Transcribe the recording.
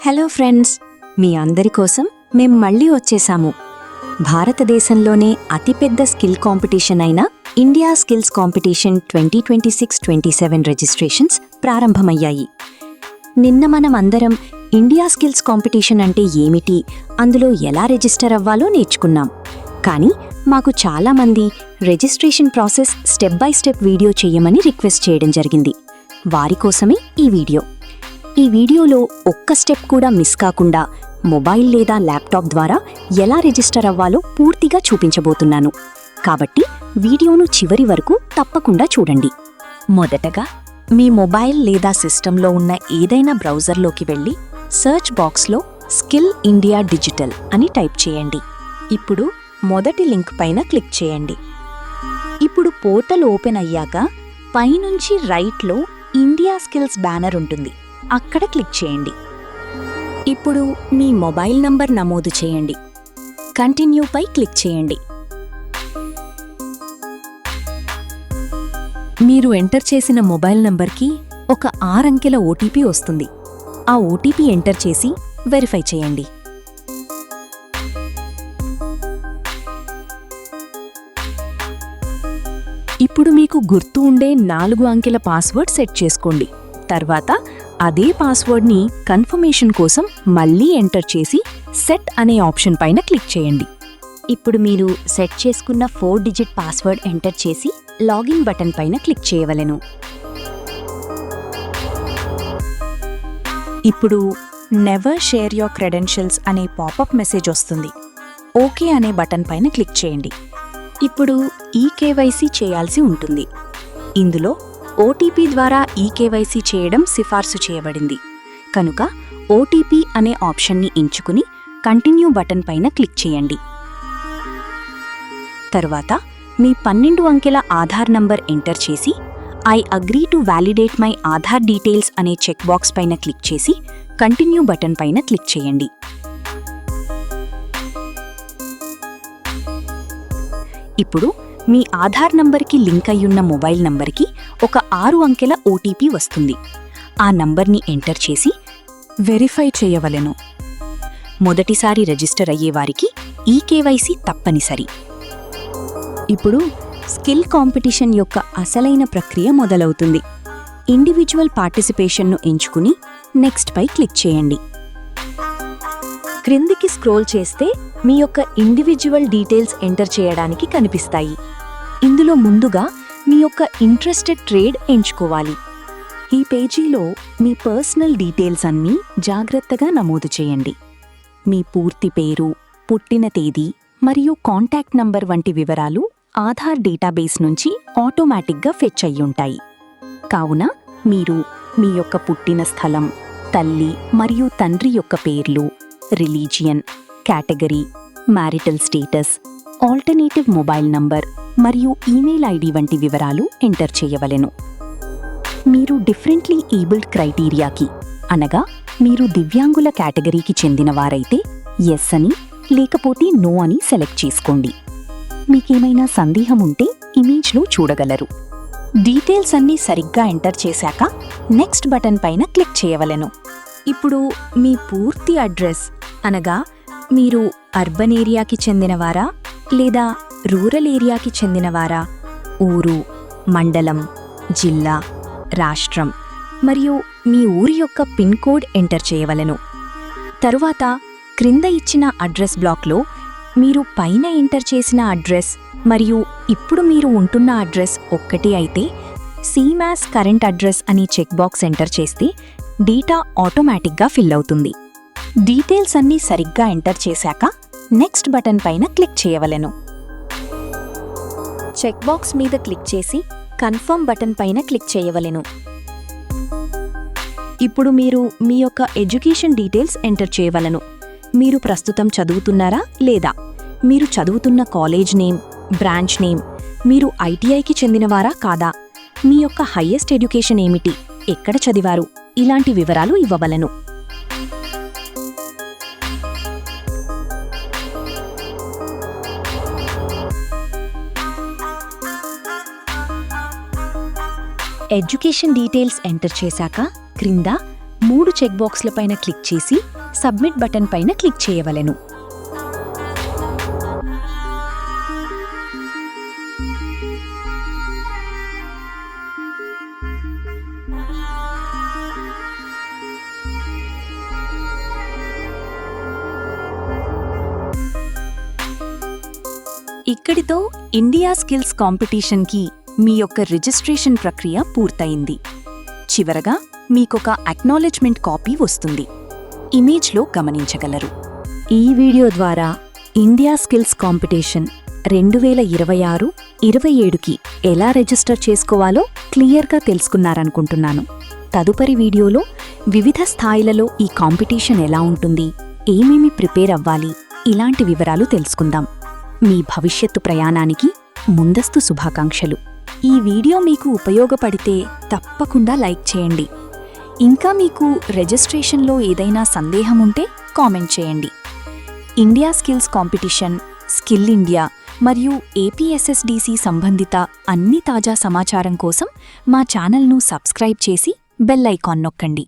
Hello friends, మీ అందరి కోసం మేం మళ్ళీ వచ్చేసాము. భారతదేశంలోనే అతిపెద్ద స్కిల్ కాంపిటీషన్ అయిన ఇండియా స్కిల్స్ కాంపిటీషన్ 2026-27 రిజిస్ట్రేషన్స్ ప్రారంభమయ్యాయి. నిన్న మనం అందరం ఇండియా స్కిల్స్ కాంపిటీషన్ అంటే ఏమిటి, అందులో ఎలా రిజిస్టర్ అవ్వాలో నేర్చుకున్నాం. కానీ మాకు చాలామంది registration process step by step video చేయమని రిక్వెస్ట్ చేయడం జరిగింది. వారి కోసమే ఈ వీడియో. ఈ వీడియోలో ఒక్క స్టెప్ కూడా మిస్ కాకుండా మొబైల్ లేదా ల్యాప్టాప్ ద్వారా ఎలా రిజిస్టర్ అవ్వాలో పూర్తిగా చూపించబోతున్నాను. కాబట్టి వీడియోను చివరి వరకు తప్పకుండా చూడండి. మొదటగా మీ మొబైల్ లేదా సిస్టంలో ఉన్న ఏదైనా బ్రౌజర్లోకి వెళ్ళి సర్చ్ బాక్స్లో స్కిల్ ఇండియా డిజిటల్ అని టైప్ చేయండి. ఇప్పుడు మొదటి లింక్ పైన క్లిక్ చేయండి. ఇప్పుడు పోర్టల్ ఓపెన్ అయ్యాక పైనుంచి రైట్లో ఇండియా స్కిల్స్ బ్యానర్ ఉంటుంది, అక్కడ క్లిక్ చేయండి. ఇప్పుడు మీ మొబైల్ నంబర్ నమోదు చేయండి. కంటిన్యూపై క్లిక్ చేయండి. మీరు ఎంటర్ చేసిన మొబైల్ నంబర్కి ఒక 6 అంకెల ఓటీపీ వస్తుంది. ఆ ఓటీపీ ఎంటర్ చేసి వెరిఫై చేయండి. ఇప్పుడు మీకు గుర్తు ఉండే 4 అంకెల పాస్వర్డ్ సెట్ చేసుకోండి. తర్వాత అదే పాస్వర్డ్ని కన్ఫర్మేషన్ కోసం మళ్ళీ ఎంటర్ చేసి సెట్ అనే ఆప్షన్ పైన క్లిక్ చేయండి. ఇప్పుడు మీరు సెట్ చేసుకున్న 4 డిజిట్ పాస్వర్డ్ ఎంటర్ చేసి లాగిన్ బటన్ పైన క్లిక్ చేయవలెను. ఇప్పుడు నెవర్ షేర్ యోర్ క్రెడెన్షియల్స్ అనే పాపప్ మెసేజ్ వస్తుంది. ఓకే అనే బటన్ పైన క్లిక్ చేయండి. ఇప్పుడు ఈకేవైసీ చేయాల్సి ఉంటుంది. ఇందులో ఓటీపీ ద్వారా ఈకేవైసీ చేయడం సిఫార్సు చేయబడింది కనుక ఓటీపీ అనే ఆప్షన్ని ఎంచుకుని కంటిన్యూ బటన్ పైన క్లిక్ చేయండి. తరువాత మీ 12 అంకెల ఆధార్ నంబర్ ఎంటర్ చేసి I agree to validate my Aadhaar details అనే చెక్ బాక్స్ పైన క్లిక్ చేసి కంటిన్యూ బటన్ పైన క్లిక్ చేయండి. ఇప్పుడు మీ ఆధార్ నంబర్కి లింక్ అయ్యున్న మొబైల్ నంబర్కి ఒక 6 అంకెల ఓటీపీ వస్తుంది. ఆ నంబర్ని ఎంటర్ చేసి వెరిఫై చేయవలెను. మొదటిసారి రిజిస్టర్ అయ్యేవారికి ఈకేవైసీ తప్పనిసరి. ఇప్పుడు స్కిల్ కాంపిటీషన్ యొక్క అసలైన ప్రక్రియ మొదలవుతుంది. ఇండివిజువల్ పార్టిసిపేషన్ను ఎంచుకుని నెక్స్ట్ పై క్లిక్ చేయండి. క్రిందికి స్క్రోల్ చేస్తే మీ యొక్క ఇండివిజువల్ డీటెయిల్స్ ఎంటర్ చేయడానికి కనిపిస్తాయి. ఇందులో ముందుగా మీ యొక్క ఇంట్రెస్టెడ్ ట్రేడ్ ఎంచుకోవాలి. ఈ పేజీలో మీ పర్సనల్ డీటెయిల్స్ అన్నీ జాగ్రత్తగా నమోదు చేయండి. మీ పూర్తి పేరు, పుట్టిన తేదీ మరియు కాంటాక్ట్ నంబర్ వంటి వివరాలు ఆధార్ డేటాబేస్ నుంచి ఆటోమేటిక్గా ఫెచ్ అయ్యుంటాయి. కావున మీరు మీ యొక్క పుట్టిన స్థలం, తల్లి మరియు తండ్రి యొక్క పేర్లు, religion, category, marital status, alternative mobile number మరియు ఈమెయిల్ ఐడి వంటి వివరాలు ఎంటర్ చేయవలెను. మీరు డిఫరెంట్లీ ఏబుల్డ్ క్రైటీరియాకి అనగా మీరు దివ్యాంగుల కేటగిరీకి చెందినవారైతే ఎస్ అని లేకపోతే నో అని సెలెక్ట్ చేసుకోండి. మీకేమైనా సందేహం ఉంటే ఇమేజ్లో చూడగలరు. డీటెయిల్స్ అన్నీ సరిగ్గా ఎంటర్ చేశాక నెక్స్ట్ బటన్ పైన క్లిక్ చేయవలెను. ఇప్పుడు మీ పూర్తి అడ్రస్ అనగా మీరు అర్బన్ ఏరియాకి చెందినవారా లేదా రూరల్ ఏరియాకి చెందినవారా, ఊరు, మండలం, జిల్లా, రాష్ట్రం మరియు మీ ఊరి యొక్క పిన్ కోడ్ ఎంటర్ చేయవలెను. తరువాత క్రింద ఇచ్చిన అడ్రస్ బ్లాక్లో మీరు పైన ఎంటర్ చేసిన అడ్రస్ మరియు ఇప్పుడు మీరు ఉంటున్న అడ్రస్ ఒక్కటి అయితే సేమ్ యాజ్ కరెంట్ అడ్రస్ అని చెక్ బాక్స్ ఎంటర్ చేస్తే డేటా ఆటోమేటిక్గా ఫిల్ అవుతుంది. డీటెయిల్స్ అన్నీ సరిగ్గా ఎంటర్ చేశాక నెక్స్ట్ బటన్ పైన క్లిక్ చేయవలెను. చెక్ బాక్స్ మీద క్లిక్ చేసి కన్ఫర్మ్ బటన్ పైన క్లిక్ చేయవలెను. ఇప్పుడు మీరు మీ యొక్క ఎడ్యుకేషన్ డీటెయిల్స్ ఎంటర్ చేయవలెను. మీరు ప్రస్తుతం చదువుతున్నారా లేదా, మీరు చదువుతున్న కాలేజ్ నేమ్, బ్రాంచ్ నేమ్, మీరు ఐటీఐకి చెందినవారా కాదా, మీ యొక్క హైయెస్ట్ ఎడ్యుకేషన్ ఏమిటి, ఎక్కడ చదివారు, ఇలాంటి వివరాలు ఇవ్వవలెను. ఎడ్యుకేషన్ డీటెయిల్స్ ఎంటర్ చేశాక క్రింద 3 చెక్ బాక్స్లపైన క్లిక్ చేసి సబ్మిట్ బటన్ పైన క్లిక్ చేయవలెను. ఇక్కడితో ఇండియా స్కిల్స్ కాంపిటీషన్కి మీ యొక్క రిజిస్ట్రేషన్ ప్రక్రియ పూర్తయింది. చివరగా మీకొక అక్నాలెడ్జ్మెంట్ కాపీ వస్తుంది. ఇమేజ్లో గమనించగలరు. ఈ వీడియో ద్వారా ఇండియా స్కిల్స్ కాంపిటీషన్ 2026-27కి ఎలా రిజిస్టర్ చేసుకోవాలో క్లియర్గా తెలుసుకున్నారనుకుంటున్నాను. తదుపరి వీడియోలో వివిధ స్థాయిలలో ఈ కాంపిటీషన్ ఎలా ఉంటుంది, ఏమేమి ప్రిపేర్ అవ్వాలి, ఇలాంటి వివరాలు తెలుసుకుందాం. మీ భవిష్యత్తు ప్రయాణానికి ముందస్తు శుభాకాంక్షలు. ఈ వీడియో మీకు ఉపయోగపడితే తప్పకుండా లైక్ చేయండి. ఇంకా మీకు రిజిస్ట్రేషన్లో ఏదైనా సందేహం ఉంటే కామెంట్ చేయండి. India skills competition, skill India మరియు ఏపీఎస్ఎస్డిసి సంబంధిత అన్ని తాజా సమాచారం కోసం మా ఛానల్ను సబ్స్క్రైబ్ చేసి బెల్ ఐకాన్ నొక్కండి.